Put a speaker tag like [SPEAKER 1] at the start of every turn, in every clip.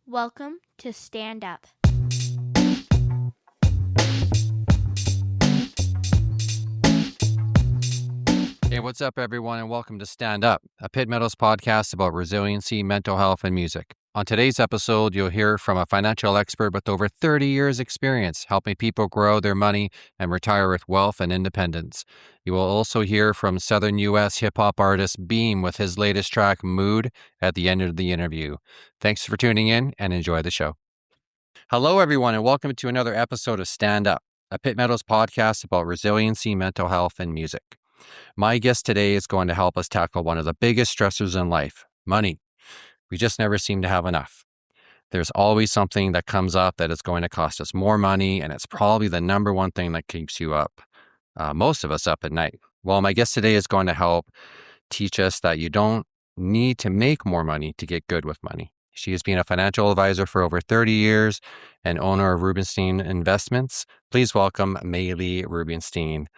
[SPEAKER 1] Welcome to Stand Up.
[SPEAKER 2] Hey, what's up, everyone, and welcome to Stand Up, a Pitt Meadows podcast about resiliency, mental health, and music. On today's episode, you'll hear from a financial expert with over 30 years' experience helping people grow their money and retire with wealth and independence. You will also hear from Southern U.S hip-hop artist BEAMN with his latest track, Mood, at the end of the interview. Thanks for tuning in and enjoy the show. Hello, everyone, and welcome to another episode of Stand Up, a Pitt Meadows podcast about resiliency, mental health, and music. My guest today is going to help us tackle one of the biggest stressors in life, money. We just never seem to have enough. There's always something that comes up that is going to cost us more money, and it's probably the number one thing that keeps you up, most of us up at night. Well, my guest today is going to help teach us that you don't need to make more money to get good with money. She has been a financial advisor for over 30 years and owner of Rubenstein Investments. Please welcome Malee Rubenstein.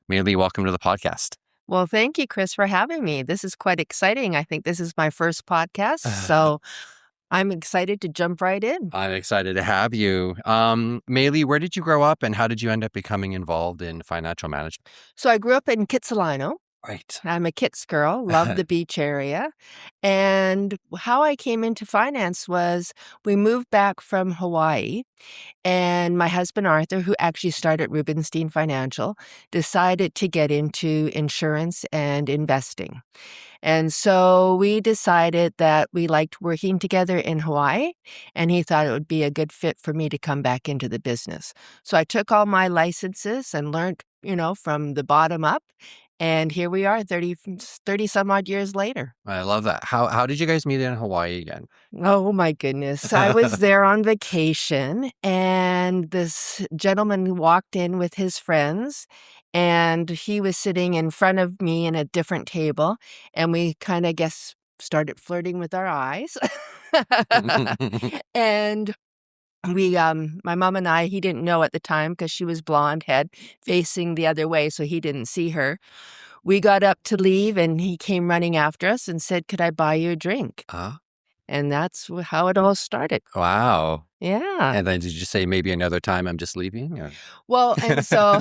[SPEAKER 2] Malee, welcome to the podcast.
[SPEAKER 3] Well, thank you, Chris, for having me. This is quite exciting. I think this is my first podcast, so I'm excited to jump right in.
[SPEAKER 2] I'm excited to have you. Malee, where did you grow up and how did you end up becoming involved in financial management?
[SPEAKER 3] So I grew up in Kitsilano.
[SPEAKER 2] Right.
[SPEAKER 3] I'm a Kits girl, love the beach area. And how I came into finance was we moved back from Hawaii, and my husband, Arthur, who actually started Rubenstein Financial, decided to get into insurance and investing. And so we decided that we liked working together in Hawaii, and he thought it would be a good fit for me to come back into the business. So I took all my licenses and learned, from the bottom up. And here we are 30 some odd years later.
[SPEAKER 2] I love that. How did you guys meet in Hawaii again?
[SPEAKER 3] Oh, my goodness. I was there on vacation, and this gentleman walked in with his friends, and he was sitting in front of me in a different table, and we kind of, started flirting with our eyes. And we, my mom and I, he didn't know at the time because she was blonde head facing the other way, so he didn't see her. We got up to leave, and he came running after us and said, "Could I buy you a drink?" And that's how it all started.
[SPEAKER 2] Wow.
[SPEAKER 3] Yeah.
[SPEAKER 2] And then did you say maybe another time I'm just leaving? Or?
[SPEAKER 3] Well, and so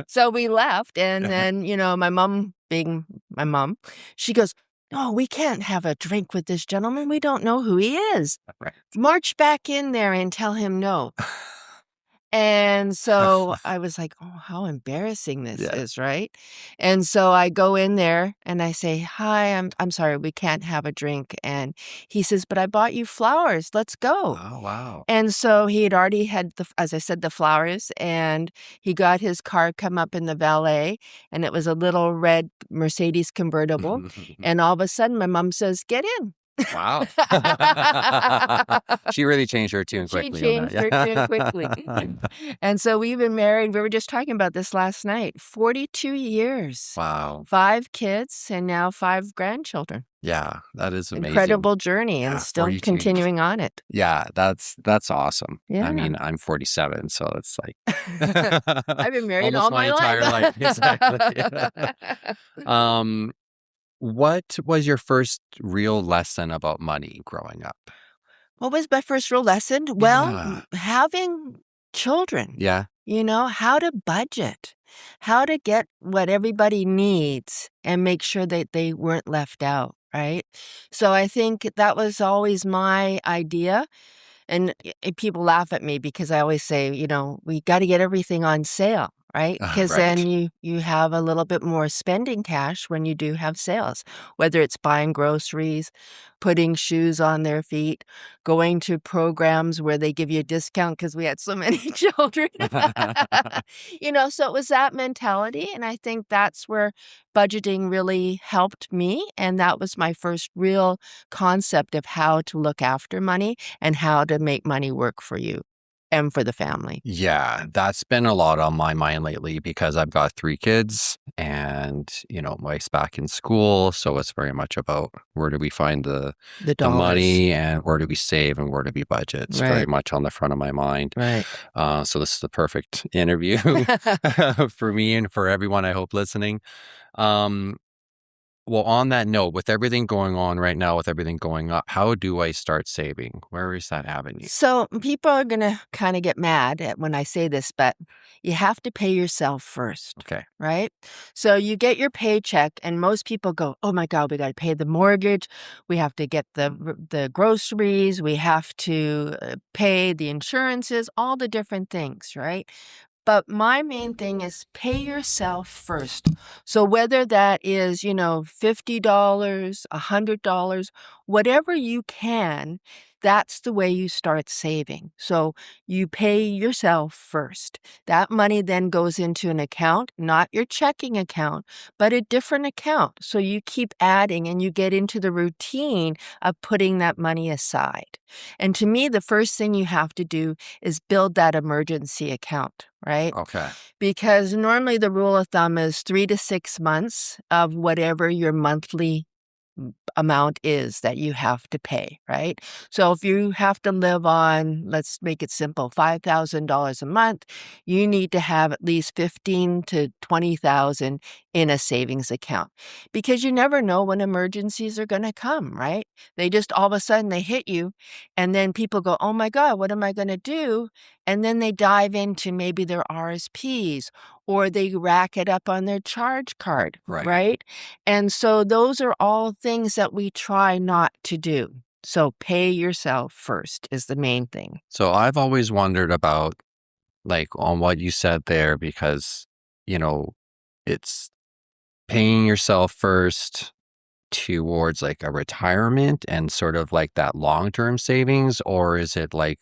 [SPEAKER 3] so we left, and then, my mom, being my mom, she goes, "No, we can't have a drink with this gentleman. We don't know who he is.
[SPEAKER 2] Right.
[SPEAKER 3] March back in there and tell him no." And so I was like, "Oh, how embarrassing this is," right? And so I go in there and I say, "Hi, I'm sorry, we can't have a drink." And he says, "But I bought you flowers. Let's go."
[SPEAKER 2] Oh, wow.
[SPEAKER 3] And so he had already had, as I said, the flowers, and he got his car come up in the valet, and it was a little red Mercedes convertible. And all of a sudden, my mom says, "Get in."
[SPEAKER 2] Wow. She really changed her tune quickly.
[SPEAKER 3] She changed her tune quickly. And so we've been married. We were just talking about this last night. 42 years.
[SPEAKER 2] Wow.
[SPEAKER 3] 5 kids and now 5 grandchildren.
[SPEAKER 2] Yeah, that is amazing.
[SPEAKER 3] Incredible journey, and still continuing on it.
[SPEAKER 2] Yeah, that's awesome.
[SPEAKER 3] Yeah.
[SPEAKER 2] I mean, I'm 47, so it's like
[SPEAKER 3] I've been married
[SPEAKER 2] almost
[SPEAKER 3] all
[SPEAKER 2] my
[SPEAKER 3] my
[SPEAKER 2] entire life. Exactly. What was your first real lesson about money growing up?
[SPEAKER 3] What was my first real lesson? Well, having children.
[SPEAKER 2] Yeah.
[SPEAKER 3] How to budget, how to get what everybody needs and make sure that they weren't left out, right? So I think that was always my idea. And people laugh at me because I always say, we got to get everything on sale, right? Because then you have a little bit more spending cash when you do have sales, whether it's buying groceries, putting shoes on their feet, going to programs where they give you a discount because we had so many children. So it was that mentality. And I think that's where budgeting really helped me. And that was my first real concept of how to look after money and how to make money work for you and for the family.
[SPEAKER 2] Yeah, that's been a lot on my mind lately because I've got 3 kids and, wife's back in school. So it's very much about where do we find the money and where do we save and where do we budget. It's very much on the front of my mind.
[SPEAKER 3] Right.
[SPEAKER 2] So this is the perfect interview for me and for everyone, I hope, listening. Well, on that note, with everything going on right now, with everything going up, how do I start saving? Where is that avenue?
[SPEAKER 3] So people are going to kind of get mad at when I say this, but you have to pay yourself first.
[SPEAKER 2] Okay.
[SPEAKER 3] Right? So you get your paycheck and most people go, "Oh my God, we got to pay the mortgage. We have to get the groceries. We have to pay the insurances, all the different things, right?" But my main thing is pay yourself first. So whether that is, $50, $100, whatever you can, that's the way you start saving. So you pay yourself first. That money then goes into an account, not your checking account, but a different account. So you keep adding and you get into the routine of putting that money aside. And to me, the first thing you have to do is build that emergency account, right?
[SPEAKER 2] Okay.
[SPEAKER 3] Because normally the rule of thumb is 3 to 6 months of whatever your monthly amount is that you have to pay, right? So if you have to live on, let's make it simple, $5,000 a month, you need to have at least 15 to 20,000 in a savings account because you never know when emergencies are going to come, right? They just all of a sudden they hit you and then people go, "Oh my God, what am I going to do?" And then they dive into maybe their RSPs or they rack it up on their charge card,
[SPEAKER 2] Right.
[SPEAKER 3] right? And so those are all things that we try not to do. So pay yourself first is the main thing.
[SPEAKER 2] So I've always wondered about, like, on what you said there, because, it's paying yourself first towards like a retirement and sort of like that long-term savings, or is it like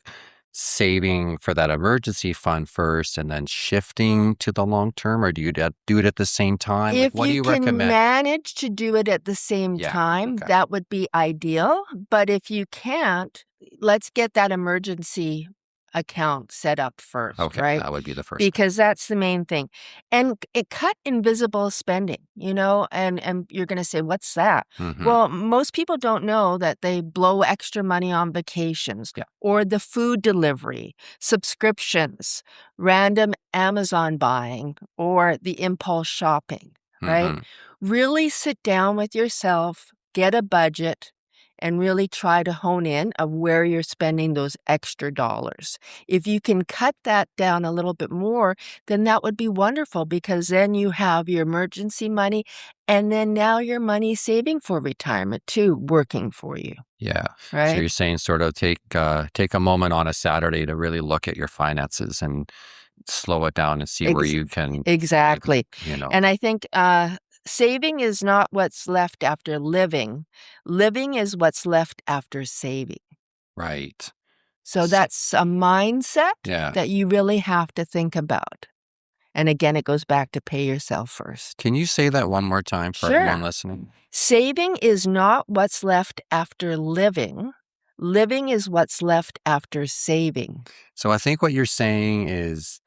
[SPEAKER 2] saving for that emergency fund first and then shifting to the long term, or do you do it at the same time? Like,
[SPEAKER 3] If
[SPEAKER 2] what do
[SPEAKER 3] you
[SPEAKER 2] you
[SPEAKER 3] can
[SPEAKER 2] recommend?
[SPEAKER 3] manage to do it at the same
[SPEAKER 2] Yeah.
[SPEAKER 3] time,
[SPEAKER 2] Okay.
[SPEAKER 3] that would be ideal. But if you can't, let's get that emergency account set up first,
[SPEAKER 2] Okay.
[SPEAKER 3] right?
[SPEAKER 2] That would be the first thing.
[SPEAKER 3] Because that's the main thing. And it cut invisible spending, and you're going to say, "What's that?"
[SPEAKER 2] Mhm.
[SPEAKER 3] Well, most people don't know that they blow extra money on vacations
[SPEAKER 2] Yeah.
[SPEAKER 3] or the food delivery, subscriptions, random Amazon buying, or the impulse shopping, right?
[SPEAKER 2] Mhm.
[SPEAKER 3] Really sit down with yourself, get a budget, and really try to hone in of where you're spending those extra dollars. If you can cut that down a little bit more, then that would be wonderful because then you have your emergency money and then now your money saving for retirement too, working for you,
[SPEAKER 2] Yeah. So
[SPEAKER 3] right?
[SPEAKER 2] you're saying sort of take a moment on a Saturday to really look at your finances and slow it down and see where
[SPEAKER 3] Ex-
[SPEAKER 2] you can,
[SPEAKER 3] exactly.
[SPEAKER 2] you know.
[SPEAKER 3] And I think saving is not what's left after living. Living is what's left after saving.
[SPEAKER 2] Right.
[SPEAKER 3] So
[SPEAKER 2] S-
[SPEAKER 3] that's a mindset
[SPEAKER 2] Yeah.
[SPEAKER 3] that you really have to think about. And again, it goes back to pay yourself first.
[SPEAKER 2] Can you say that one more time for everyone
[SPEAKER 3] Sure.
[SPEAKER 2] listening?
[SPEAKER 3] Saving is not what's left after living. Living is what's left after saving.
[SPEAKER 2] So I think what you're saying is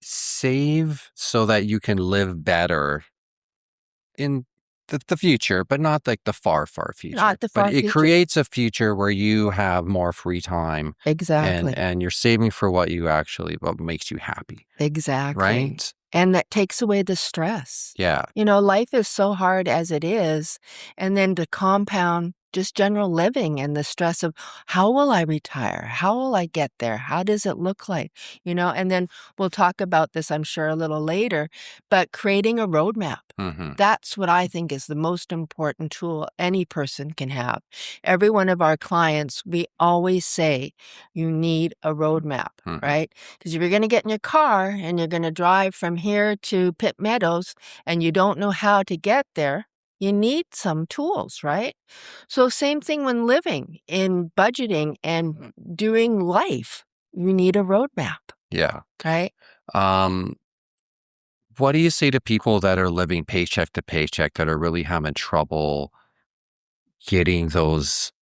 [SPEAKER 2] save so that you can live better in the future, but not like the far, far future.
[SPEAKER 3] Not the
[SPEAKER 2] But
[SPEAKER 3] far
[SPEAKER 2] it
[SPEAKER 3] future.
[SPEAKER 2] creates a future where you have more free time
[SPEAKER 3] Exactly.
[SPEAKER 2] and you're saving for what makes you happy,
[SPEAKER 3] Exactly.
[SPEAKER 2] right?
[SPEAKER 3] And that takes away the stress.
[SPEAKER 2] Yeah.
[SPEAKER 3] Life is so hard as it is. And then to compound just general living and the stress of how will I retire? How will I get there? How does it look like? And then we'll talk about this, I'm sure, a little later, but creating a roadmap.
[SPEAKER 2] Hmm.
[SPEAKER 3] That's what I think is the most important tool any person can have. Every one of our clients, we always say you need a roadmap,
[SPEAKER 2] Mhm.
[SPEAKER 3] right? Because if you're going to get in your car and you're going to drive from here to Pitt Meadows and you don't know how to get there, you need some tools, right? So same thing when living, in budgeting and doing life, you need a roadmap,
[SPEAKER 2] Yeah.
[SPEAKER 3] right?
[SPEAKER 2] What do you say to people that are living paycheck to paycheck that are really having trouble getting those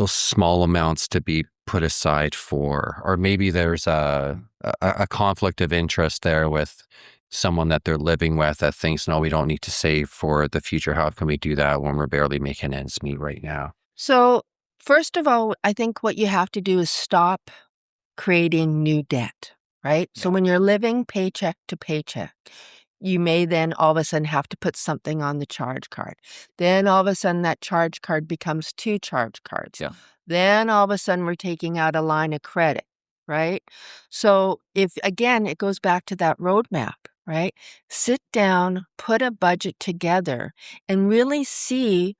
[SPEAKER 2] small amounts to be put aside for, or maybe there's a conflict of interest there with someone that they're living with that thinks, no, we don't need to save for the future. How can we do that when we're barely making ends meet right now?
[SPEAKER 3] So first of all, I think what you have to do is stop creating new debt, right? So
[SPEAKER 2] Yeah.
[SPEAKER 3] when you're living paycheck to paycheck, you may then all of a sudden have to put something on the charge card. Then all of a sudden that charge card becomes 2 charge cards.
[SPEAKER 2] Yeah.
[SPEAKER 3] Then all of a sudden we're taking out a line of credit, right? So if, again, it goes back to that roadmap, right? Sit down, put a budget together, and really see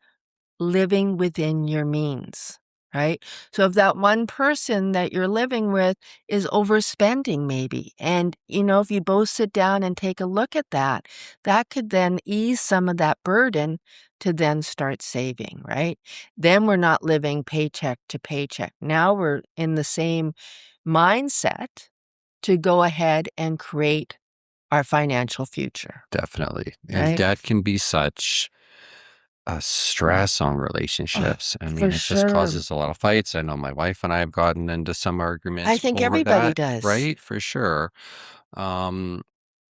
[SPEAKER 3] living within your means, right? So if that one person that you're living with is overspending maybe, and, if you both sit down and take a look at that, that could then ease some of that burden to then start saving, right? Then we're not living paycheck to paycheck. Now we're in the same mindset to go ahead and create our financial future.
[SPEAKER 2] Definitely. And
[SPEAKER 3] Right?
[SPEAKER 2] debt can be such a stress on relationships. I mean,
[SPEAKER 3] For
[SPEAKER 2] it just
[SPEAKER 3] sure.
[SPEAKER 2] causes a lot of fights. I know my wife and I have gotten into some arguments
[SPEAKER 3] I think
[SPEAKER 2] over
[SPEAKER 3] everybody
[SPEAKER 2] that,
[SPEAKER 3] does.
[SPEAKER 2] right? For sure. Um,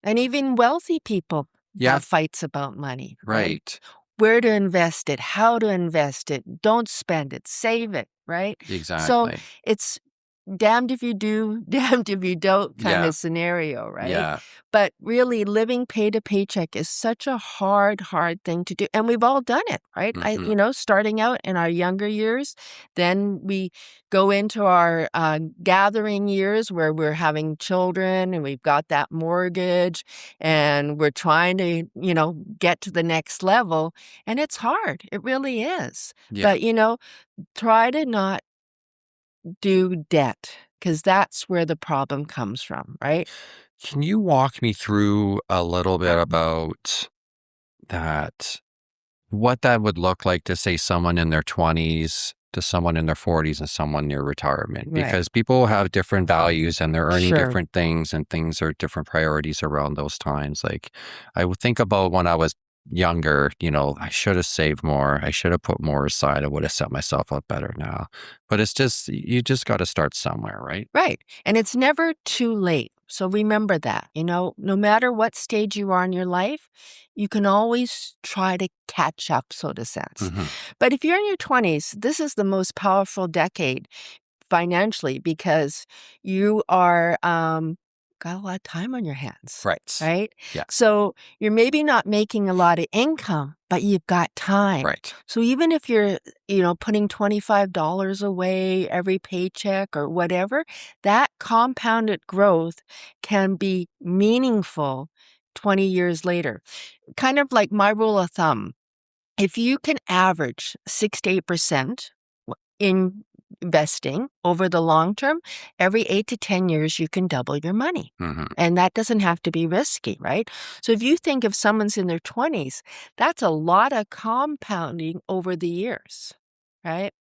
[SPEAKER 3] And even wealthy people
[SPEAKER 2] Yeah.
[SPEAKER 3] have fights about money, right?
[SPEAKER 2] right.
[SPEAKER 3] Where to invest it, how to invest it, don't spend it, save it, right? So
[SPEAKER 2] Exactly.
[SPEAKER 3] it's damned if you do, damned if you don't kind
[SPEAKER 2] Yeah.
[SPEAKER 3] of scenario, right?
[SPEAKER 2] Yeah.
[SPEAKER 3] But really, living pay to paycheck is such a hard thing to do. And we've all done it, right?
[SPEAKER 2] Mhm.
[SPEAKER 3] Starting out in our younger years, then we go into our gathering years where we're having children and we've got that mortgage and we're trying to, get to the next level. And it's hard. It really is.
[SPEAKER 2] Yeah.
[SPEAKER 3] But, try to not do debt because that's where the problem comes from, right?
[SPEAKER 2] Can you walk me through a little bit about that, what that would look like to say someone in their 20s to someone in their 40s and someone near retirement?
[SPEAKER 3] Right.
[SPEAKER 2] Because people have different values and they're earning
[SPEAKER 3] Sure.
[SPEAKER 2] different things and things are different priorities around those times. Like I would think about when I was younger, I should have saved more. I should have put more aside. I would have set myself up better now. But it's just, you just got to start somewhere, right?
[SPEAKER 3] Right. And it's never too late. So remember that, no matter what stage you are in your life, you can always try to catch up, so to sense.
[SPEAKER 2] Mhm.
[SPEAKER 3] But if you're in your 20s, this is the most powerful decade financially because you are got a lot of time on your hands. Right?
[SPEAKER 2] Yeah.
[SPEAKER 3] So you're maybe not making a lot of income, but you've got time.
[SPEAKER 2] Right.
[SPEAKER 3] So even if you're, putting $25 away every paycheck or whatever, that compounded growth can be meaningful 20 years later. Kind of like my rule of thumb. If you can average 6 to 8% in investing over the long term, every 8 to 10 years, you can double your money.
[SPEAKER 2] Mhm.
[SPEAKER 3] And that doesn't have to be risky, right? So if you think if someone's in their 20s, that's a lot of compounding over the years, right?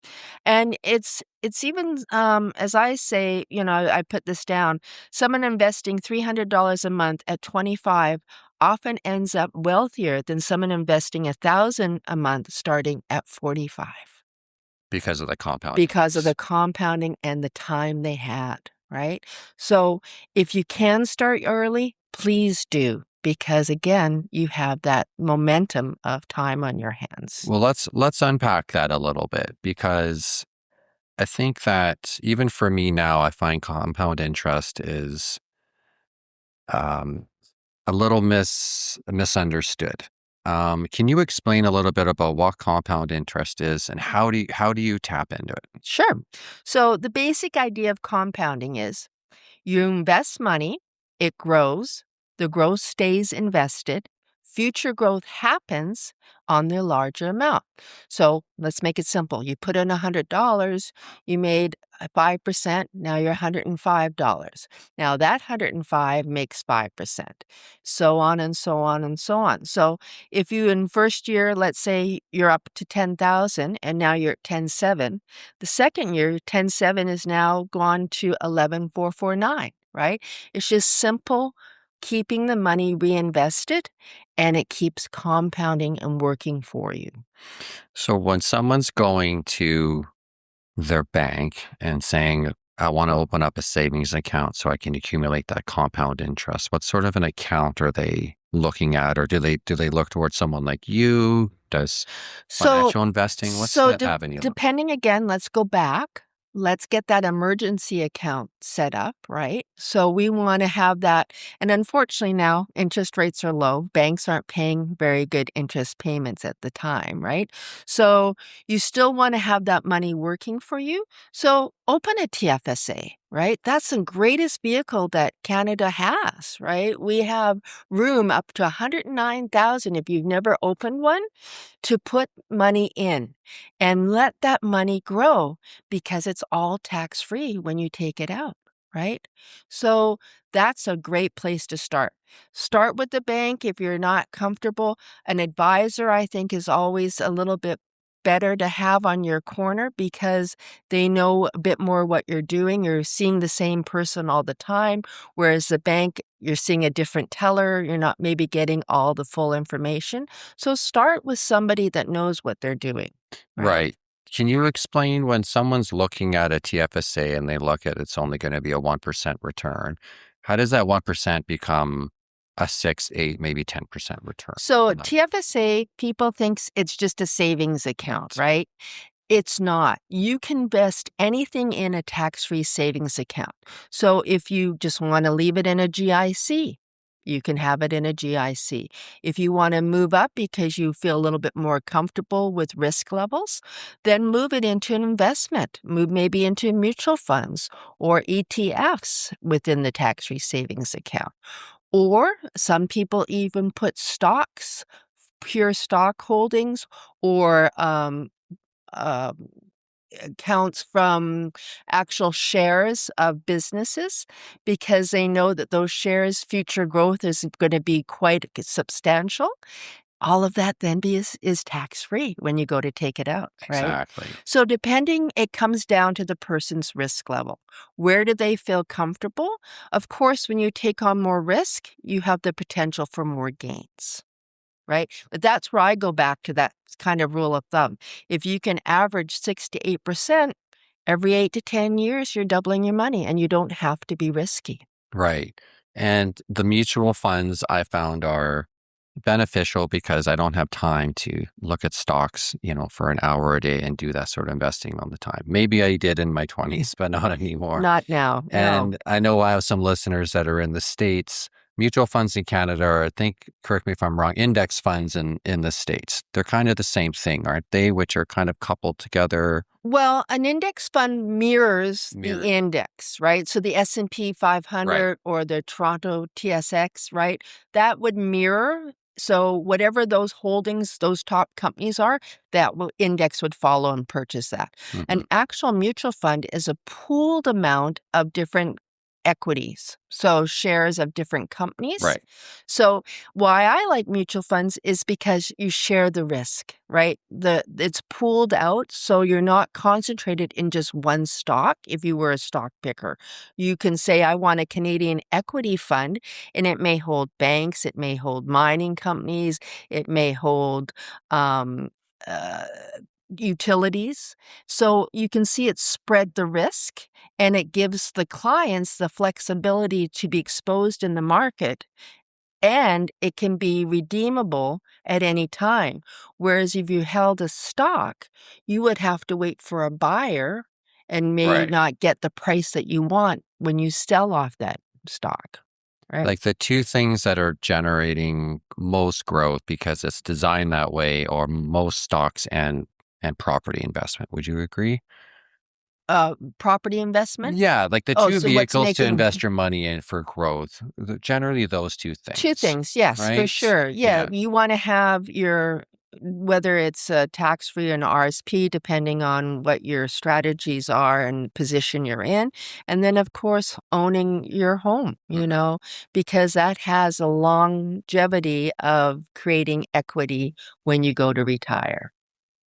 [SPEAKER 3] And it's even, as I say, I put this down, someone investing $300 a month at 25 often ends up wealthier than someone investing $1,000 a month starting at 45.
[SPEAKER 2] Because of the compound.
[SPEAKER 3] Because of the compounding and the time they had, right? So if you can start early, please do, because again, you have that momentum of time on your hands.
[SPEAKER 2] Well, let's unpack that a little bit because I think that even for me now, I find compound interest is a little misunderstood. Can you explain a little bit about what compound interest is and how do you tap into it?
[SPEAKER 3] Sure. So the basic idea of compounding is you invest money, it grows, the growth stays invested, future growth happens on the larger amount. So let's make it simple. You put in $100, you made 5%, now you're $105. Now that 105 makes 5%, so on and so on and so on. So if you in first year, let's say you're up to 10,000 and now you're at 10,700, the second year, 10,700 is now gone to 11,449, right? It's just simple keeping the money reinvested and it keeps compounding and working for you.
[SPEAKER 2] So when someone's going to their bank and saying, I want to open up a savings account so I can accumulate that compound interest, what sort of an account are they looking at? Or do they look towards someone like you? Does financial investing, what's that avenue?
[SPEAKER 3] Depending again, let's go back. let's get that emergency account set up, right? So we want to have that. And unfortunately now interest rates are low. Banks aren't paying very good interest payments at the time, right? So you still want to have that money working for you. So open a TFSA, right? That's the greatest vehicle that Canada has, right? We have room up to 109,000 if you've never opened one to put money in and let that money grow because it's all tax-free when you take it out, right? So that's a great place to start. Start with the bank if you're not comfortable. An advisor, I think, is always a little bit better to have on your corner because they know a bit more what you're doing. You're seeing the same person all the time, whereas the bank, you're seeing a different teller. You're not maybe getting all the full information. So start with somebody that knows what they're doing.
[SPEAKER 2] Right. Can you explain when someone's looking at a TFSA and they look at it's only going to be a 1% return, how does that 1% become a 6, 8, maybe 10% return?
[SPEAKER 3] So TFSA, people thinks it's just a savings account, right? It's not. You can invest anything in a tax-free savings account. So if you just want to leave it in a GIC, you can have it in a GIC. If you want to move up because you feel a little bit more comfortable with risk levels, then move it into an investment. Move maybe into mutual funds or ETFs within the tax-free savings account. Or some people even put stocks, pure stock holdings, or accounts from actual shares of businesses because they know that those shares' future growth is going to be quite substantial. All of that then is tax-free when you go to take it out, right?
[SPEAKER 2] Exactly.
[SPEAKER 3] So depending, it comes down to the person's risk level. Where do they feel comfortable? Of course, when you take on more risk, you have the potential for more gains, right? But that's where I go back to that kind of rule of thumb. If you can average 6 to 8%, every 8 to 10 years, you're doubling your money and you don't have to be risky.
[SPEAKER 2] Right. And the mutual funds I found are beneficial because I don't have time to look at stocks, for an hour a day and do that sort of investing all the time. Maybe I did in my 20s, but not anymore.
[SPEAKER 3] Not now. No.
[SPEAKER 2] And I know I have some listeners that are in the States. Mutual funds in Canada are, I think, correct me if I'm wrong, index funds in the States. They're kind of the same thing, aren't they? Which are kind of coupled together.
[SPEAKER 3] Well, an index fund mirrors the index, right? So the S&P 500 or the Toronto TSX, right? That would mirror. So whatever those holdings, those top companies are, that index would follow and purchase that.
[SPEAKER 2] Mhm.
[SPEAKER 3] An actual mutual fund is a pooled amount of different equities, so shares of different companies.
[SPEAKER 2] Right.
[SPEAKER 3] So why I like mutual funds is because you share the risk, right? It's pooled out, so you're not concentrated in just one stock. If you were a stock picker, you can say, I want a Canadian equity fund, and it may hold banks, it may hold mining companies, it may hold utilities. So you can see it spread the risk and it gives the clients the flexibility to be exposed in the market, and it can be redeemable at any time. Whereas if you held a stock, you would have to wait for a buyer and may not get the price that you want when you sell off that stock. Right.
[SPEAKER 2] Like the two things that are generating most growth because it's designed that way are most stocks and property investment. Would you agree?
[SPEAKER 3] Property investment?
[SPEAKER 2] Yeah, like the
[SPEAKER 3] Oh,
[SPEAKER 2] two
[SPEAKER 3] so what's
[SPEAKER 2] vehicles to
[SPEAKER 3] making-
[SPEAKER 2] invest your money in for growth. Generally, those two things.
[SPEAKER 3] Two things, yes, for
[SPEAKER 2] right?
[SPEAKER 3] sure. Yeah, you want to have whether it's tax-free or an RSP, depending on what your strategies are and position you're in. And then, of course, owning your home, because that has a longevity of creating equity when you go to retire.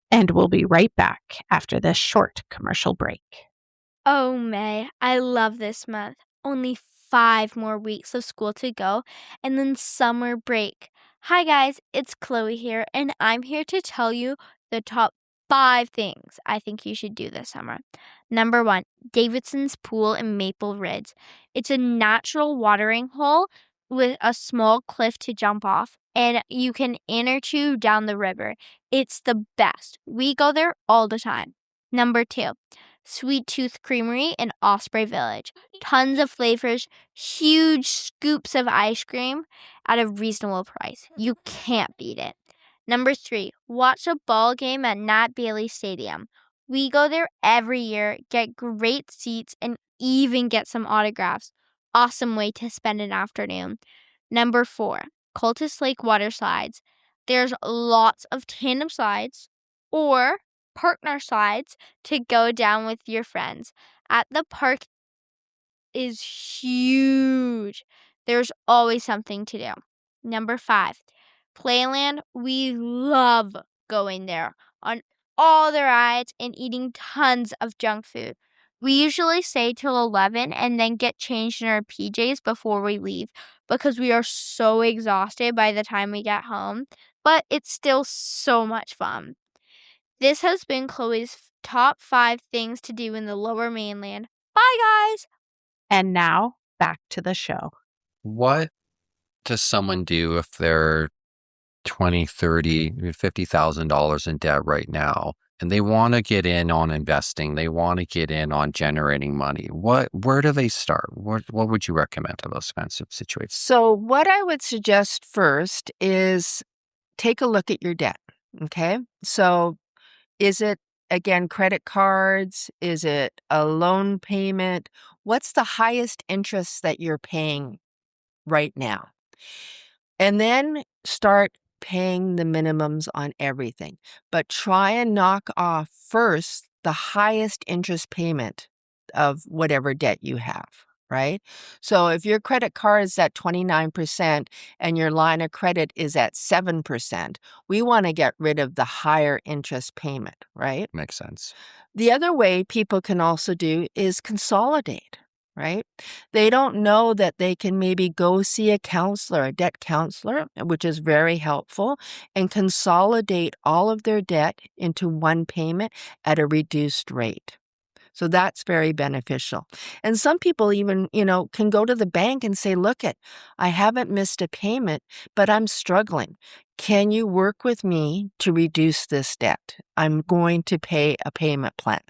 [SPEAKER 4] And we'll be right back after this short commercial break.
[SPEAKER 1] Oh, May, I love this month. Only 5 more weeks of school to go, and then summer break. Hi, guys, it's Chloe here, and I'm here to tell you the top 5 things I think you should do this summer. Number 1, Davidson's Pool in Maple Ridge. It's a natural watering hole with a small cliff to jump off, and you can inner tube down the river. It's the best. We go there all the time. Number 2, Sweet Tooth Creamery in Osprey Village. Tons of flavors, huge scoops of ice cream at a reasonable price. You can't beat it. Number 3, watch a ball game at Nat Bailey Stadium. We go there every year, get great seats, and even get some autographs. Awesome way to spend an afternoon. Number 4, Cultus Lake Water Slides. There's lots of tandem slides or partner slides to go down with your friends. At the park is huge. There's always something to do. Number 5, Playland. We love going there on all the rides and eating tons of junk food. We usually stay till 11 and then get changed in our PJs before we leave because we are so exhausted by the time we get home, but it's still so much fun. This has been Chloe's top 5 things to do in the Lower Mainland. Bye, guys!
[SPEAKER 4] And now back to the show.
[SPEAKER 2] What does someone do if they're $20, $30, $50,000 in debt right now, and they want to get in on investing? They want to get in on generating money. Where do they start? What would you recommend in those kinds of situations?
[SPEAKER 3] So what I would suggest first is take a look at your debt, okay? So is it, again, credit cards? Is it a loan payment? What's the highest interest that you're paying right now? And then start paying the minimums on everything. But try and knock off first the highest interest payment of whatever debt you have, right? So if your credit card is at 29% and your line of credit is at 7%, we want to get rid of the higher interest payment, right?
[SPEAKER 2] Makes sense.
[SPEAKER 3] The other way people can also do is consolidate, right? They don't know that they can maybe go see a counselor, a debt counselor, which is very helpful, and consolidate all of their debt into one payment at a reduced rate. So that's very beneficial. And some people even, can go to the bank and say, look I haven't missed a payment, but I'm struggling. Can you work with me to reduce this debt? I'm going to pay a payment plan,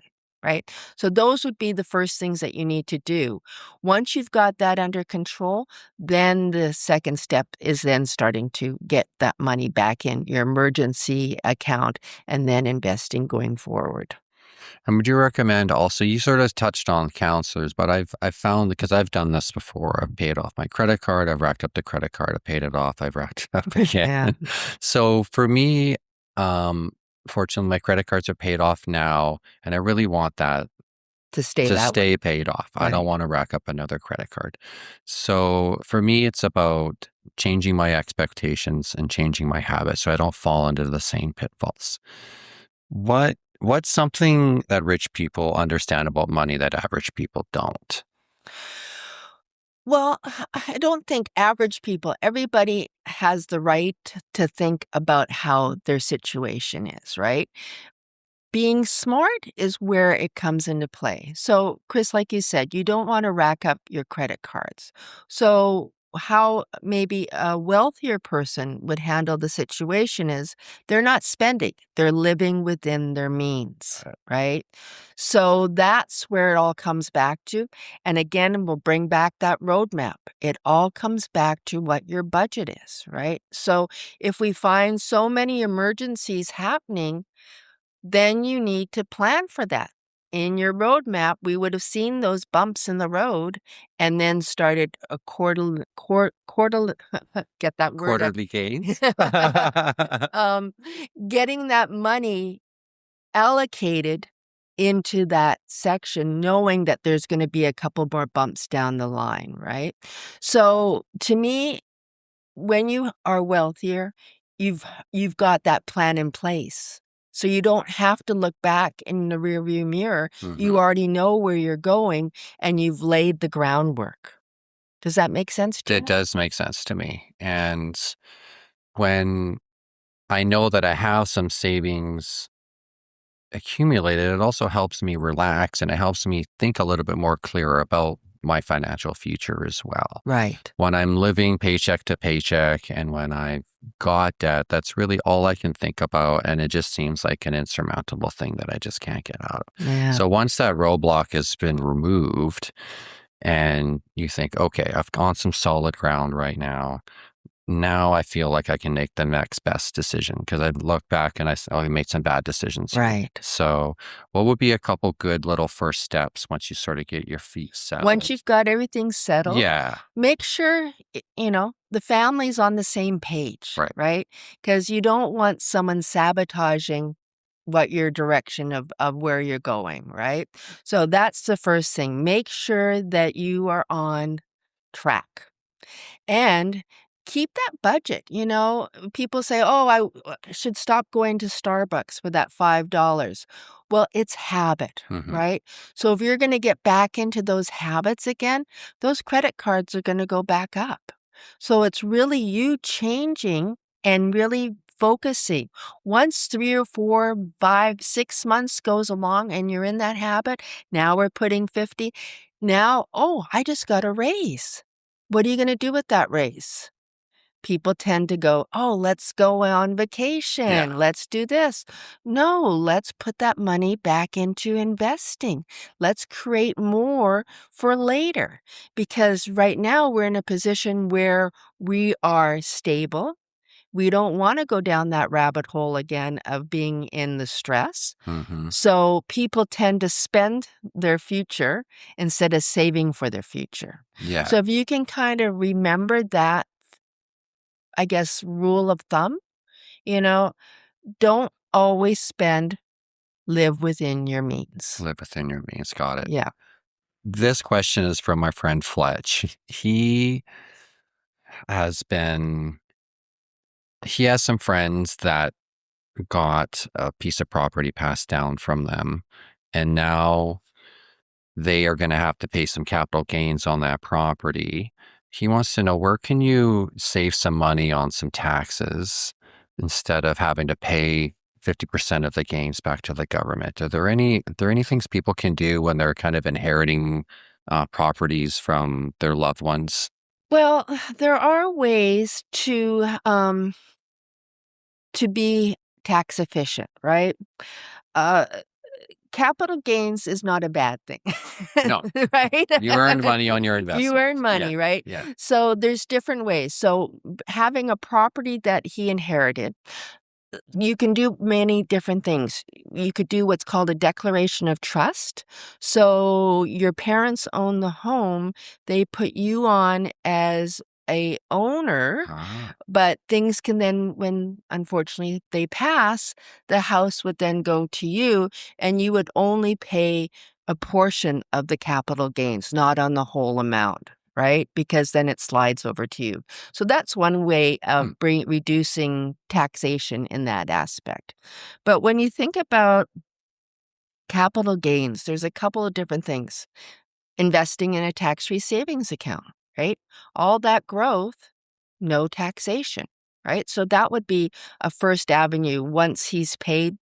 [SPEAKER 3] right? So those would be the first things that you need to do. Once you've got that under control, then the second step is then starting to get that money back in your emergency account and then investing going forward.
[SPEAKER 2] And would you recommend also, you sort of touched on counselors, but I've found, because I've done this before, I've paid off my credit card, I've racked up the credit card, I paid it off, I've racked it up again.
[SPEAKER 3] Yeah.
[SPEAKER 2] So for me, fortunately, my credit cards are paid off now, and I really want that
[SPEAKER 3] To stay
[SPEAKER 2] to
[SPEAKER 3] that way.
[SPEAKER 2] stay paid off. I don't
[SPEAKER 3] Right.
[SPEAKER 2] want to rack up another credit card. So for me, it's about changing my expectations and changing my habits so I don't fall into the same pitfalls. What's something that rich people understand about money that average people don't?
[SPEAKER 3] Well, I don't think average people, everybody has the right to think about how their situation is, right? Being smart is where it comes into play. So, Chris, like you said, you don't want to rack up your credit cards. So, how maybe a wealthier person would handle the situation is they're not spending, they're living within their means, right? So, that's where it all comes back to. And again, we'll bring back that roadmap. It all comes back to what your budget is, right? So, if we find so many emergencies happening, then you need to plan for that. In your roadmap, we would have seen those bumps in the road and then started a quarterly, get that word out.
[SPEAKER 2] Quarterly gains?
[SPEAKER 3] Getting that money allocated into that section, knowing that there's going to be a couple more bumps down the line, right? So to me, when you are wealthier, you've got that plan in place. So you don't have to look back in the rearview mirror. You already know where you're going and you've laid the groundwork. Does that make sense to you?
[SPEAKER 2] It does make sense to me. And when I know that I have some savings accumulated, it also helps me relax and it helps me think a little bit more clear about my financial future as well.
[SPEAKER 3] Right.
[SPEAKER 2] When I'm living paycheck to paycheck and when I've got debt, that's really all I can think about. And it just seems like an insurmountable thing that I just can't get out of.
[SPEAKER 3] Yeah.
[SPEAKER 2] So once that roadblock has been removed and you think, okay, I've on some solid ground right now. Now I feel like I can make the next best decision because I look back and I made some bad decisions here.
[SPEAKER 3] Right.
[SPEAKER 2] So what would be a couple good little first steps once you sort of get your feet settled?
[SPEAKER 3] Once you've got everything settled,
[SPEAKER 2] Yeah.
[SPEAKER 3] make sure, the family's on the same page, right? Because you don't want someone sabotaging what your direction of where you're going, right? So that's the first thing. Make sure that you are on track. And keep that budget. People say, oh, I should stop going to Starbucks for that $5. Well, it's habit, right? So if you're going to get back into those habits again, those credit cards are going to go back up. So it's really you changing and really focusing. Once 3 or 4, 5, 6 months goes along and you're in that habit, now we're putting 50. Now, I just got a raise. What are you going to do with that raise? People tend to go, let's go on vacation.
[SPEAKER 2] Yeah.
[SPEAKER 3] Let's do this. No, let's put that money back into investing. Let's create more for later. Because right now we're in a position where we are stable. We don't want to go down that rabbit hole again of being in the stress. So people tend to spend their future instead of saving for their future.
[SPEAKER 2] Yeah.
[SPEAKER 3] So if you can kind of remember that, I guess, rule of thumb, don't always spend, live within your means.
[SPEAKER 2] Live within your means. Got it.
[SPEAKER 3] Yeah.
[SPEAKER 2] This question is from my friend Fletch. He has some friends that got a piece of property passed down from them, and now they are going to have to pay some capital gains on that property. He wants to know, where can you save some money on some taxes instead of having to pay 50% of the gains back to the government? Are there any things people can do when they're kind of inheriting properties from their loved ones?
[SPEAKER 3] Well, there are ways to be tax efficient, right? Capital gains is not a bad thing.
[SPEAKER 2] No.
[SPEAKER 3] Right?
[SPEAKER 2] You earned money on your investment.
[SPEAKER 3] You earn money,
[SPEAKER 2] Yeah.
[SPEAKER 3] right?
[SPEAKER 2] Yeah.
[SPEAKER 3] So there's different ways. So having a property that he inherited, you can do many different things. You could do what's called a declaration of trust. So your parents own the home, they put you on as a owner, but things can then, when unfortunately they pass, the house would then go to you and you would only pay a portion of the capital gains, not on the whole amount, right? Because then it slides over to you. So that's one way of reducing taxation in that aspect. But when you think about capital gains, there's a couple of different things. Investing in a tax-free savings account, right? All that growth, no taxation, right? So that would be a first avenue once he's paid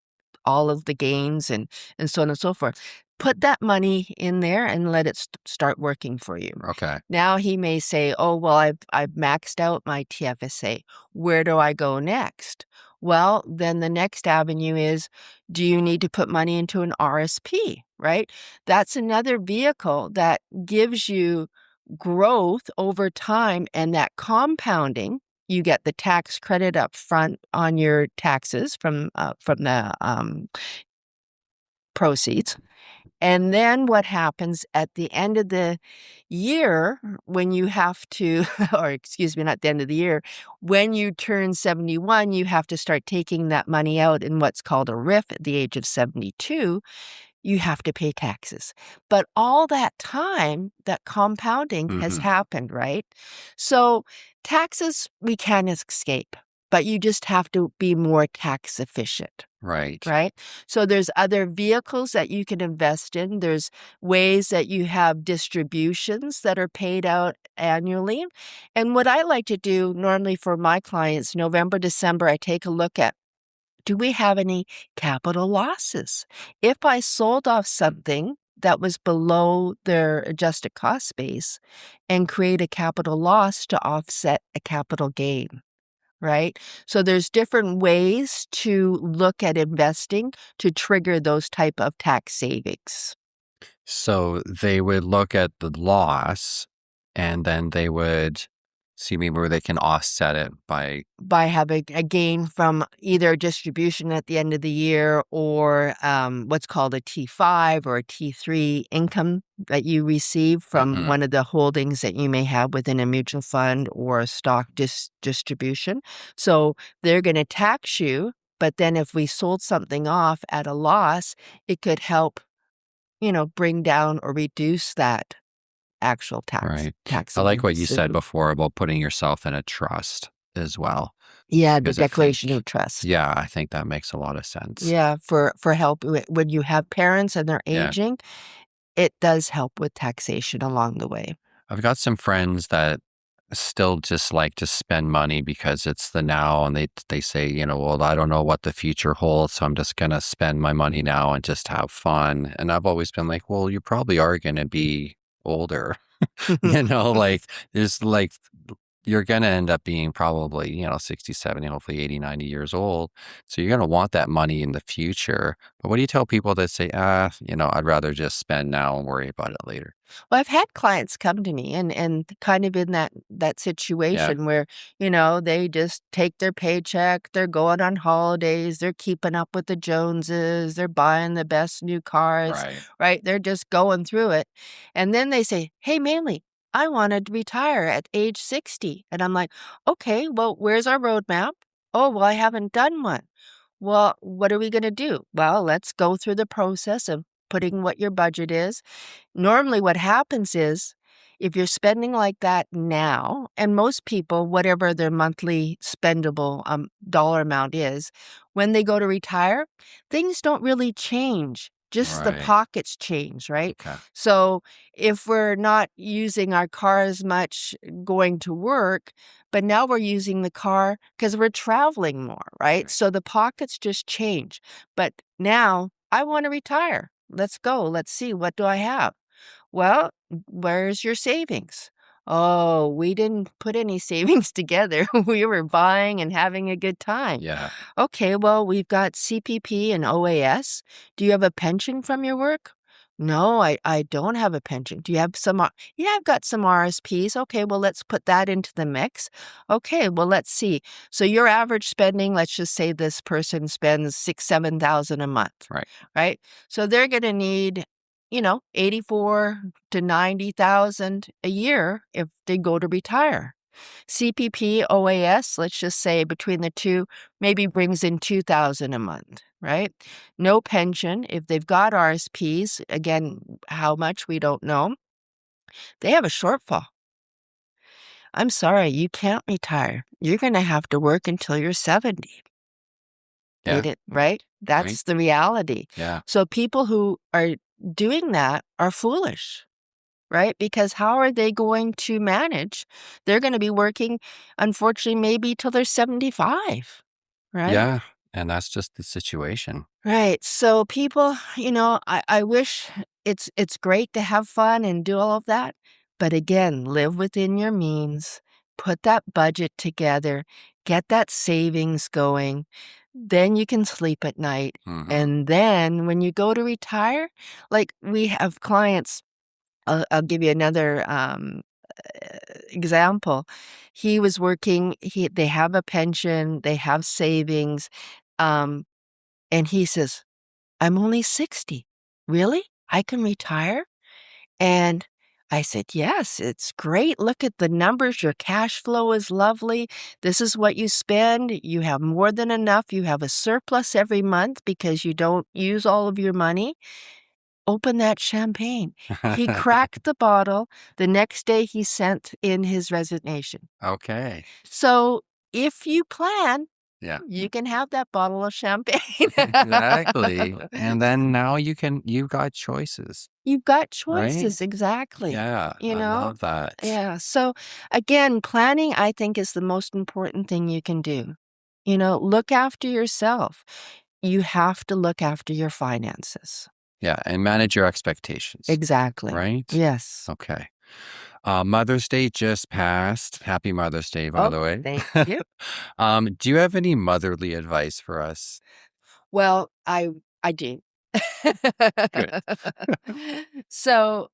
[SPEAKER 3] all of the gains and so on and so forth. Put that money in there and let it start working for you.
[SPEAKER 2] Okay.
[SPEAKER 3] Now he may say, oh, well, I've maxed out my TFSA. Where do I go next? Well, then the next avenue is, do you need to put money into an RSP, right? That's another vehicle that gives you growth over time and that compounding. You get the tax credit up front on your taxes from the proceeds. And then what happens at the end of the year when you have to, or excuse me, not the end of the year, when you turn 71, you have to start taking that money out in what's called a RIF at the age of 72. You have to pay taxes. But all that time, that compounding has happened, right? So taxes we can escape, but you just have to be more tax efficient.
[SPEAKER 2] Right.
[SPEAKER 3] Right? So there's other vehicles that you can invest in. There's ways that you have distributions that are paid out annually. And what I like to do normally for my clients, November, December, I take a look at, do we have any capital losses? If I sold off something that was below their adjusted cost base and create a capital loss to offset a capital gain, right? So there's different ways to look at investing to trigger those type of tax savings.
[SPEAKER 2] So they would look at the loss and then they would see maybe where they can offset it by
[SPEAKER 3] having a gain from either distribution at the end of the year or what's called a T5 or a T3 income that you receive from one of the holdings that you may have within a mutual fund or a stock distribution. So they're going to tax you, but then if we sold something off at a loss, it could help, bring down or reduce that actual tax.
[SPEAKER 2] I like what you said before about putting yourself in a trust as well.
[SPEAKER 3] Yeah, the declaration of trust.
[SPEAKER 2] Yeah, I think that makes a lot of sense.
[SPEAKER 3] Yeah, for help when you have parents and they're aging, it does help with taxation along the way.
[SPEAKER 2] I've got some friends that still just like to spend money because it's the now, and they say, well, I don't know what the future holds, so I'm just going to spend my money now and just have fun. And I've always been like, well, you probably are going to be older, like there's like, you're going to end up being probably, 60, 70, hopefully 80, 90 years old. So you're going to want that money in the future. But what do you tell people that say, I'd rather just spend now and worry about it later?
[SPEAKER 3] Well, I've had clients come to me and kind of in that situation where, they just take their paycheck, they're going on holidays, they're keeping up with the Joneses, they're buying the best new cars, right? They're just going through it. And then they say, hey, Malee, I wanted to retire at age 60. And I'm like, okay, well, where's our roadmap? Oh, well, I haven't done one. Well, what are we going to do? Well, let's go through the process of putting what your budget is. Normally what happens is if you're spending like that now, and most people, whatever their monthly spendable dollar amount is, when they go to retire, things don't really change. Just the pockets change, right?
[SPEAKER 2] Okay.
[SPEAKER 3] So if we're not using our car as much going to work, but now we're using the car because we're traveling more, right? So the pockets just change. But now I want to retire. Let's go. Let's see. What do I have? Well, where's your savings? Oh, we didn't put any savings together. We were buying and having a good time.
[SPEAKER 2] Yeah.
[SPEAKER 3] Okay, well, we've got CPP and OAS. Do you have a pension from your work? No, I don't have a pension. Do you have some? Yeah, I've got some RSPs. Okay, well, let's put that into the mix. Okay, well, let's see. So your average spending, let's just say this person spends $6,000-7,000 a month. Right. So they're going to need 84 to 90,000 a year if they go to retire. CPP, OAS, let's just say between the two, maybe brings in 2,000 a month, right? No pension. If they've got RSPs, again, how much we don't know. They have a shortfall. I'm sorry, you can't retire. You're going to have to work until you're 70. Right? That's the reality.
[SPEAKER 2] Yeah.
[SPEAKER 3] So people who are doing that are foolish, right? Because how are they going to manage? They're going to be working, unfortunately, maybe till they're 75, right?
[SPEAKER 2] Yeah, and that's just the situation.
[SPEAKER 3] Right. So people, I wish it's great to have fun and do all of that. But again, live within your means, put that budget together, get that savings going. Then you can sleep at night. And then when you go to retire, like we have clients, I'll give you another example. He was working, they have a pension, they have savings, and he says, I'm only 60. Really? I can retire? And I said, yes, it's great. Look at the numbers. Your cash flow is lovely. This is what you spend. You have more than enough. You have a surplus every month because you don't use all of your money. Open that champagne. He cracked the bottle. The next day he sent in his resignation.
[SPEAKER 2] Okay.
[SPEAKER 3] So if you plan,
[SPEAKER 2] yeah,
[SPEAKER 3] you can have that bottle of champagne.
[SPEAKER 2] Exactly. And then now you've got choices.
[SPEAKER 3] You've got choices, exactly.
[SPEAKER 2] Yeah, I love that.
[SPEAKER 3] Yeah. So again, planning, I think, is the most important thing you can do. Look after yourself. You have to look after your finances.
[SPEAKER 2] Yeah, and manage your expectations.
[SPEAKER 3] Exactly.
[SPEAKER 2] Right?
[SPEAKER 3] Yes.
[SPEAKER 2] Okay. Mother's Day just passed. Happy Mother's Day, by the way.
[SPEAKER 3] Thank you.
[SPEAKER 2] Do you have any motherly advice for us?
[SPEAKER 3] Well, I do.
[SPEAKER 2] Good.
[SPEAKER 3] So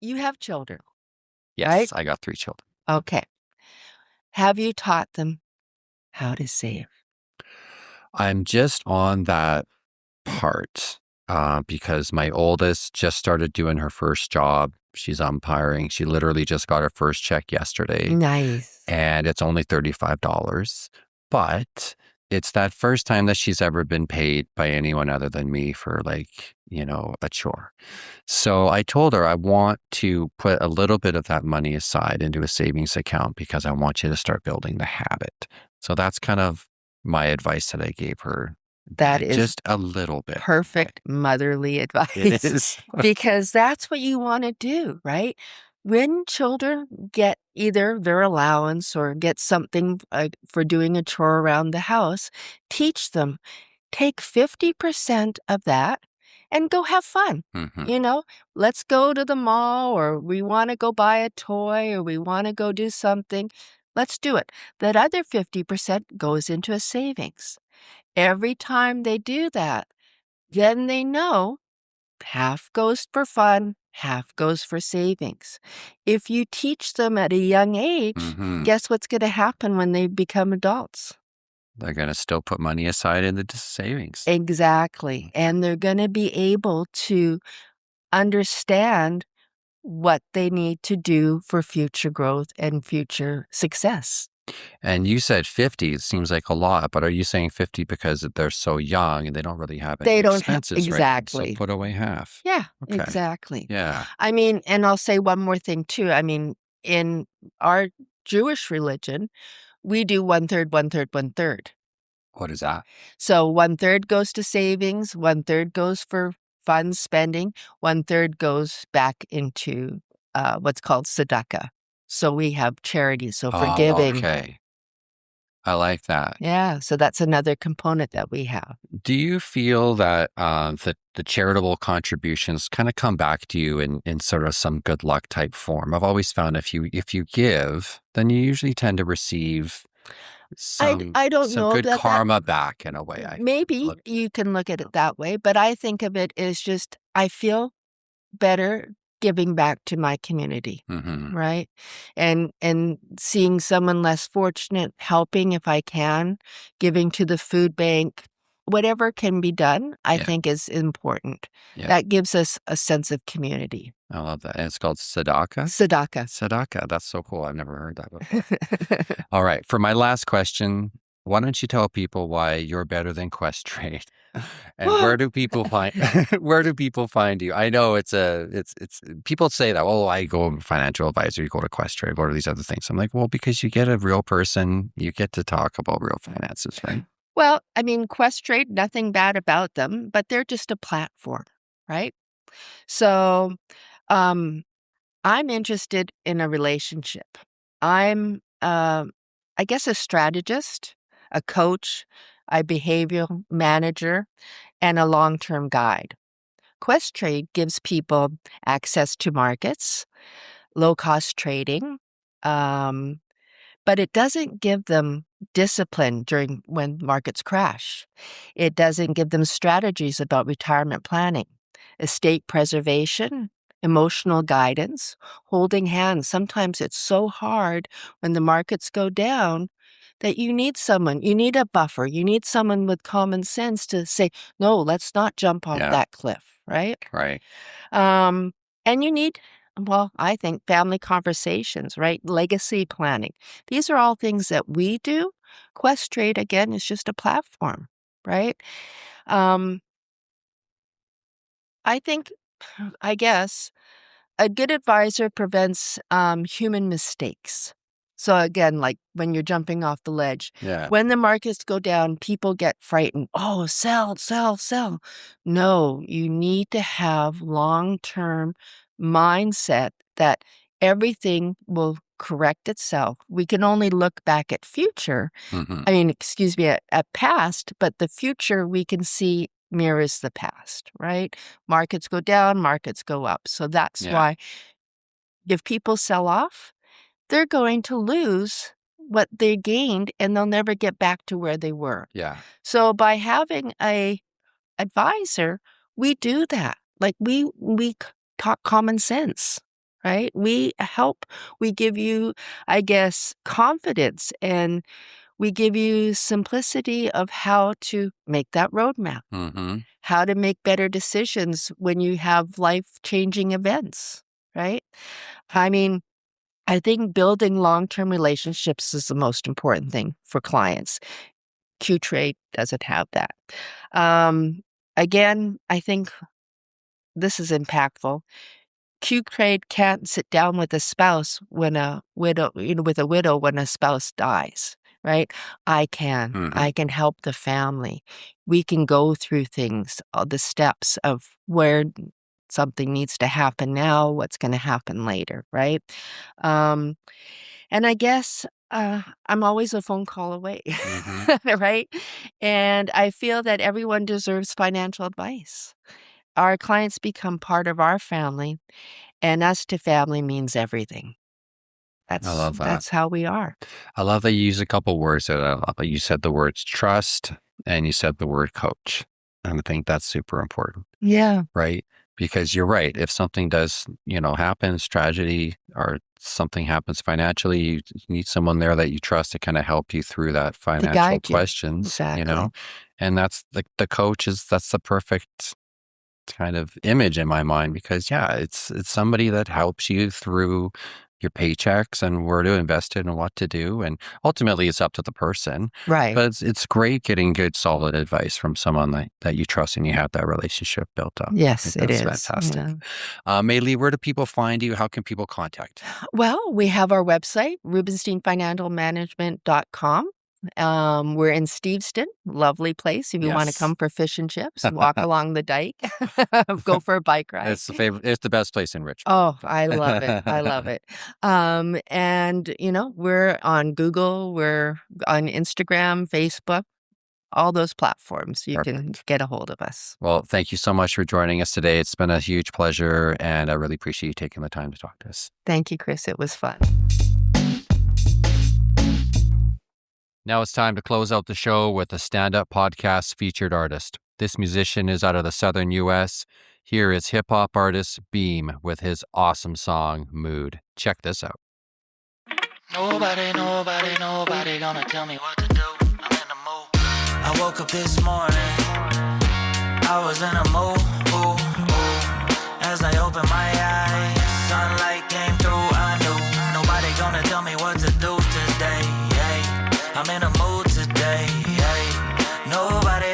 [SPEAKER 3] you have children,
[SPEAKER 2] Yes,
[SPEAKER 3] right?
[SPEAKER 2] I got 3 children.
[SPEAKER 3] Okay. Have you taught them how to save?
[SPEAKER 2] I'm just on that part because my oldest just started doing her first job. She's umpiring. She literally just got her first check yesterday,
[SPEAKER 3] Nice.
[SPEAKER 2] and it's only $35. But it's that first time that she's ever been paid by anyone other than me for a chore. So I told her I want to put a little bit of that money aside into a savings account because I want you to start building the habit. So that's kind of my advice that I gave her.
[SPEAKER 3] That is
[SPEAKER 2] Just a little bit.
[SPEAKER 3] perfect motherly advice.
[SPEAKER 2] It is.
[SPEAKER 3] Because that's what you want to do, right? When children get either their allowance or get something for doing a chore around the house, teach them, take 50% of that and go have fun.
[SPEAKER 2] Mhm.
[SPEAKER 3] Let's go to the mall, or we want to go buy a toy, or we want to go do something. Let's do it. That other 50% goes into a savings. Every time they do that, then they know half goes for fun, half goes for savings. If you teach them at a young age,
[SPEAKER 2] Mhm.
[SPEAKER 3] guess what's going to happen when they become adults?
[SPEAKER 2] They're going to still put money aside in the savings.
[SPEAKER 3] Exactly. And they're going to be able to understand what they need to do for future growth and future success.
[SPEAKER 2] And you said 50. It seems like a lot, but are you saying 50 because they're so young and they don't really have any
[SPEAKER 3] They don't have
[SPEAKER 2] expenses, right?
[SPEAKER 3] exactly.
[SPEAKER 2] So put away half.
[SPEAKER 3] Yeah,
[SPEAKER 2] Okay.
[SPEAKER 3] exactly.
[SPEAKER 2] Yeah.
[SPEAKER 3] I mean, and I'll say one more thing too. I mean, in our Jewish religion, we do 1/3, 1/3, 1/3.
[SPEAKER 2] What is that?
[SPEAKER 3] So 1/3 goes to savings, 1/3 goes for fun spending, 1/3 goes back into what's called tzedakah. So we have charity, so for
[SPEAKER 2] Oh,
[SPEAKER 3] giving.
[SPEAKER 2] okay. I like that.
[SPEAKER 3] Yeah, so that's another component that we have.
[SPEAKER 2] Do you feel that the charitable contributions kind of come back to you in sort of some good luck type form? I've always found if you give, then you usually tend to receive
[SPEAKER 3] I don't
[SPEAKER 2] some
[SPEAKER 3] know
[SPEAKER 2] good
[SPEAKER 3] that
[SPEAKER 2] karma back in a way.
[SPEAKER 3] maybe you can look at it that way, but I think of it as just I feel better giving back to my community,
[SPEAKER 2] Mhm.
[SPEAKER 3] right? And seeing someone less fortunate, helping if I can, giving to the food bank, whatever can be done, I
[SPEAKER 2] Yeah.
[SPEAKER 3] think is important.
[SPEAKER 2] Yeah.
[SPEAKER 3] That gives us a sense of community.
[SPEAKER 2] I love that. And it's called tzedakah?
[SPEAKER 3] Tzedakah.
[SPEAKER 2] Tzedakah. That's so cool. I've never heard that before. All right. For my last question, why don't you tell people why you're better than Quest Trade? And where do people find you? I know it's people say that, oh, I go financial advisor, you go to Quest Trade, go to these other things. I'm like, well, because you get a real person, you get to talk about real finances, right?
[SPEAKER 3] Well, I mean, Quest Trade, nothing bad about them, but they're just a platform, right? So, I'm interested in a relationship. I'm, I guess, a strategist, a coach, a behavioral manager, and a long-term guide. Quest Trade gives people access to markets, low-cost trading, but it doesn't give them discipline during when markets crash. It doesn't give them strategies about retirement planning, estate preservation, emotional guidance, holding hands. Sometimes it's so hard when the markets go down that you need someone, you need a buffer, you need someone with common sense to say, no, let's not jump off
[SPEAKER 2] Yeah.
[SPEAKER 3] that cliff, right?
[SPEAKER 2] Right.
[SPEAKER 3] And you need, well, I think family conversations, right? Legacy planning. These are all things that we do. Quest Trade, again, is just a platform, right? Um, I think, I guess, a good advisor prevents human mistakes. So again, like when you're jumping off the ledge,
[SPEAKER 2] Yeah.
[SPEAKER 3] when the markets go down, people get frightened. Oh, sell, sell, sell. No, you need to have long-term mindset that everything will correct itself. We can only look back at future.
[SPEAKER 2] Mhm.
[SPEAKER 3] I mean, excuse me, at past, but the future we can see mirrors the past, right? Markets go down, markets go up. So that's why if people sell off, they're going to lose what they gained and they'll never get back to where they were.
[SPEAKER 2] Yeah.
[SPEAKER 3] So by having a advisor, we do that. Like we talk common sense, right? We help, we give you, I guess, confidence, and we give you simplicity of how to make that roadmap, how to make better decisions when you have life-changing events, right? I mean, I think building long-term relationships is the most important thing for clients. Q-Trade doesn't have that. Again, I think this is impactful. Q-Trade can't sit down with a spouse when a widow, with a widow when a spouse dies, right? I can. I can help the family. We can go through things, all the steps of where something needs to happen now, what's going to happen later, right? And I guess I'm always a phone call away, right? And I feel that everyone deserves financial advice. Our clients become part of our family, and us to family means everything.
[SPEAKER 2] I love that.
[SPEAKER 3] That's how we are.
[SPEAKER 2] I love that you use a couple words. You said the words trust and you said the word coach. And I think that's super important.
[SPEAKER 3] Yeah.
[SPEAKER 2] Right? Because you're right. If something does, happens, tragedy, or something happens financially, you need someone there that you trust to kind of help you through that financial questions,
[SPEAKER 3] Exactly.
[SPEAKER 2] And that's the coach that's the perfect kind of image in my mind, because it's somebody that helps you through your paychecks and where to invest it and what to do. And ultimately it's up to the person.
[SPEAKER 3] Right.
[SPEAKER 2] But it's great getting good, solid advice from someone that you trust and you have that relationship built up.
[SPEAKER 3] Yes, it is.
[SPEAKER 2] Fantastic. Malee, where do people find you? How can people contact you?
[SPEAKER 3] Well, we have our website, rubensteinfinancialmanagement.com. We're in Steveston, lovely place. If you want to come for fish and chips, walk along the dike, go for a bike ride.
[SPEAKER 2] It's the best place in Richmond.
[SPEAKER 3] Oh, I love it. I love it. And we're on Google, we're on Instagram, Facebook, all those platforms. You can get a hold of us.
[SPEAKER 2] Well, thank you so much for joining us today. It's been a huge pleasure, and I really appreciate you taking the time to talk to us.
[SPEAKER 3] Thank you, Chris. It was fun.
[SPEAKER 2] Now it's time to close out the show with a stand-up podcast featured artist. This musician is out of the Southern U.S. Here is hip-hop artist BEAMN with his awesome song, Mood. Check this out.
[SPEAKER 5] Nobody gonna tell me what to do. I'm in the mood. I woke up this morning, I was in a mood. As I opened my eyes, sunlight came through, I knew nobody gonna tell me what to do today. I'm in a mood today. Nobody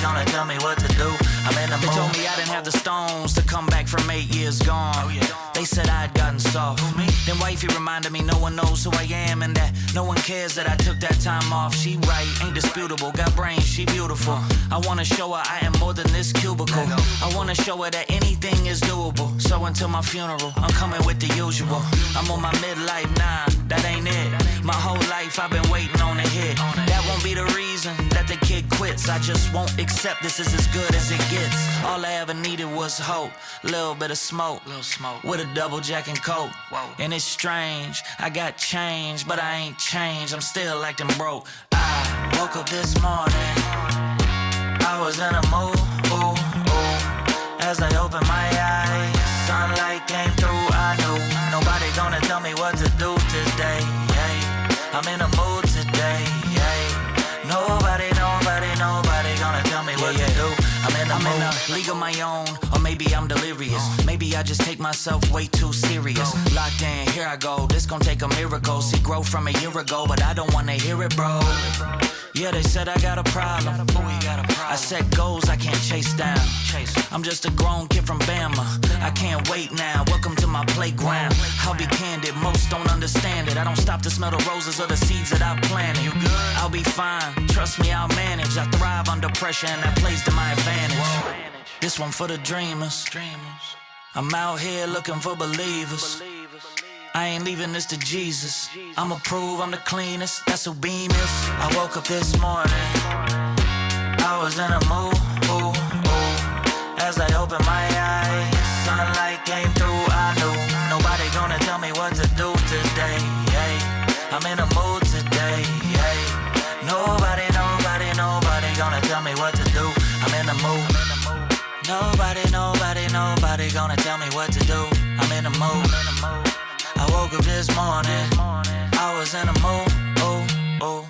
[SPEAKER 5] gonna tell me what to do. I'm in a mood. They told me I didn't have the stones to come back from 8 years gone. They said I'd gotten soft. Then wifey reminded me no one knows who I am, and that no one cares that I took that time off. She right, ain't disputable, got brains, she beautiful. I wanna show her I am more than this cubicle. I wanna show her that anything is doable. So until my funeral, I'm coming with the usual. I'm on my midlife, nah, that ain't it. My whole life I've been waiting on a hit. That won't be the reason that the kid quits. I just won't accept this is as good as it gets. All I ever needed was hope, little bit of smoke, with a double jack and coke. And it's strange, I got change, but I ain't changed. I'm still acting broke. I woke up this morning, I was in a mood. As I opened my eyes, sunlight came through, I knew nobody gonna tell me what to do today. I'm in a mood today. Nobody gonna tell me what to do. I'm in a league of my own, or maybe I'm delirious. Maybe I just take myself way too serious. Locked in, here I go, this gon' take a miracle. See growth from a year ago, but I don't wanna hear it, bro. Yeah, they said I got a problem. I set goals I can't chase down. I'm just a grown kid from Bama. I can't wait now, welcome to my playground. I'll be candid, most don't understand it. I don't stop to smell the roses or the seeds that I've planted. You good? I'll be fine, trust me, I'll manage. I thrive under pressure and that plays to my advantage. This one for the dreamers. I'm out here looking for believers. I ain't leaving this to Jesus. I'ma prove I'm the cleanest, that's who BEAM is. I woke up this morning, I was in a mood, ooh, ooh. As I opened my eyes, sunlight came through, I knew nobody gonna tell me what to do today, hey. I'm in a mood today, hey. Nobody gonna tell me what to do. I'm in the mood. Nobody gonna tell me what to do. I'm in the mood. I woke up this morning, I was in a mood, ooh, ooh.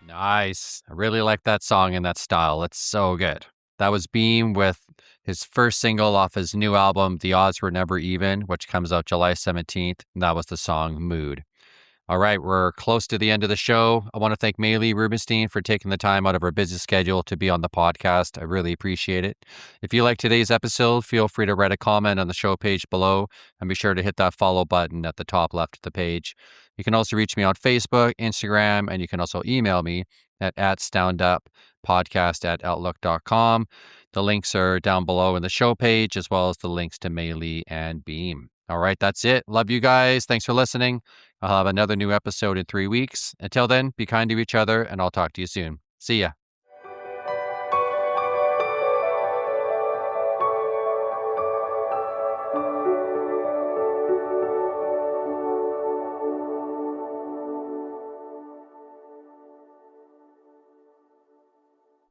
[SPEAKER 2] Nice. I really like that song and that style. It's so good. That was Beam with his first single off his new album, The Odds Were Never Even, which comes out July 17th. And that was the song Mood. All right, we're close to the end of the show. I want to thank Malee Rubenstein for taking the time out of her busy schedule to be on the podcast. I really appreciate it. If you like today's episode, feel free to write a comment on the show page below and be sure to hit that follow button at the top left of the page. You can also reach me on Facebook, Instagram, and you can also email me at standuppodcast@outlook.com. The links are down below in the show page, as well as the links to Malee and Beam. All right, that's it. Love you guys. Thanks for listening. I'll have another new episode in 3 weeks. Until then, be kind to each other, and I'll talk to you soon. See ya.